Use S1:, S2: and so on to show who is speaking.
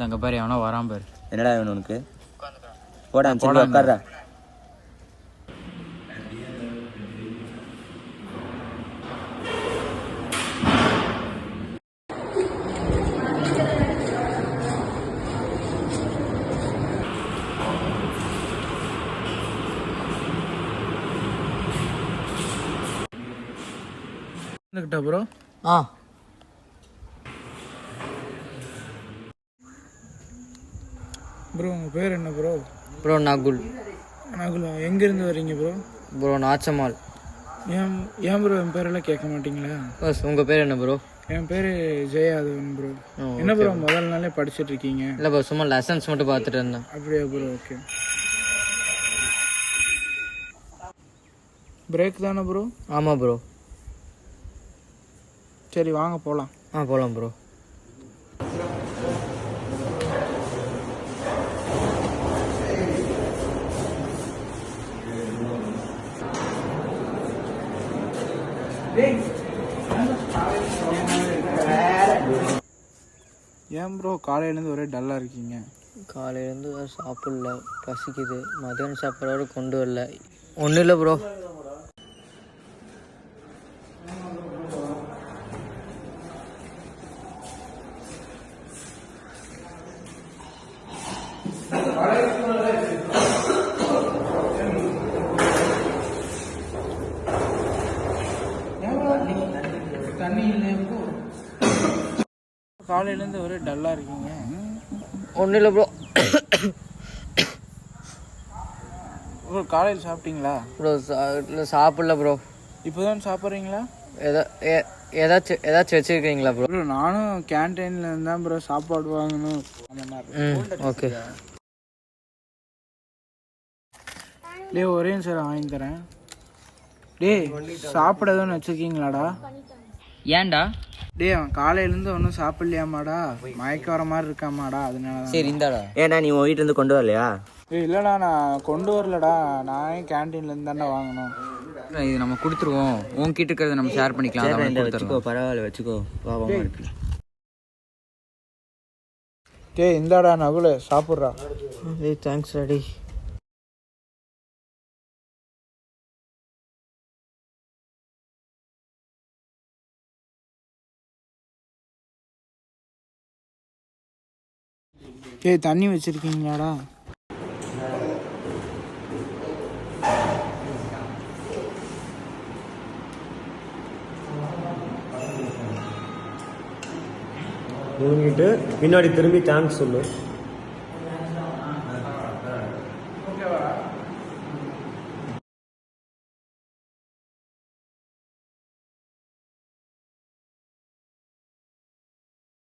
S1: அங்கே பாரு எவனோ வரான் பாரு.
S2: என்னடா வேணும் உனக்கு? போடா போடா உட்கார்றா.
S3: ப்ரோ ப்ரோ உங்கள் பேர் என்ன ப்ரோ?
S1: ப்ரோ நகுல்.
S3: நகுலா, எங்கேருந்து வரீங்க ப்ரோ?
S1: ப்ரோ நாச்சமால்.
S3: ஏன் ப்ரோ என் பேரெல்லாம் கேட்க மாட்டீங்களா?
S1: பஸ் உங்கள் பேர் என்ன ப்ரோ?
S3: என் பேர் ஜெயாதவன் ப்ரோ. என்ன ப்ரோ முதல் நாளே படிச்சுட்டு இருக்கீங்க?
S1: இல்லை ப்ரோ, சும்மா லெசன்ஸ் மட்டும் பார்த்துட்டு இருந்தேன்.
S3: அப்படியா ப்ரோ? ஓகே. பிரேக் தானே ப்ரோ?
S1: ஆமாம் ப்ரோ.
S3: சரி வாங்க போகலாம்.
S1: போகலாம் ப்ரோ.
S3: ஏன் ப்ரோ காலையிலேருந்து ஒரே டல்லாக இருக்கீங்க?
S1: காலையிலேருந்து சாப்பிடல, பசிக்குது. மதியானம் சாப்பாடோடு கொண்டு வரல. ஒன்றும் இல்லை ப்ரோ.
S3: தண்ணி இல்லை ப்ரோ. காலையிலேருந்து ஒரே டல்லாக இருக்கீங்க.
S1: ஒன்றும் இல்லை ப்ரோ.
S3: ப்ரோ காலையில் சாப்பிட்டீங்களா?
S1: ப்ரோ இல்லை சாப்பிடல ப்ரோ.
S3: இப்போ தான் சாப்பிட்றீங்களா?
S1: ஏதாச்சும் வச்சுருக்கீங்களா ப்ரோ?
S3: ப்ரோ நானும் கேன்டீனில் இருந்தால் ப்ரோ சாப்பாடு வாங்கணும்.
S1: ஓகே.
S3: டே ஒரே சார் வாங்கி தரேன். டே சாப்பிட எதுவும் வச்சுருக்கீங்களாடா?
S1: ஏன்டா?
S3: டே அவன் காலையிலேருந்து ஒன்றும் சாப்பிட்லையாமாடா, மயக்க வர மாதிரி இருக்காமாடா, அதனால.
S1: சரி இந்தாடா.
S2: ஏன்டா நீ உன் வீட்டிலேருந்து கொண்டு வரலையா?
S3: இல்லைடா நான் கொண்டு வரலடா, நான் கேன்டீன்லேருந்து தானே வாங்கணும்.
S1: இது நம்ம கொடுத்துருவோம். உன்கிட்ட இருக்கிறத நம்ம ஷேர் பண்ணிக்கலாம்.
S2: வச்சுக்கோ, பரவாயில்ல வச்சுக்கோ. பாவமாக இருக்கு.
S3: டே இந்தாடா நகுல சாப்பிட்றா.
S1: Thanks daddy.
S3: டே தண்ணி வச்சுருக்கீங்களாடா?
S4: முழுங்கிட்டு பின்னாடி திரும்பி தேங்க்ஸ் சொல்லு.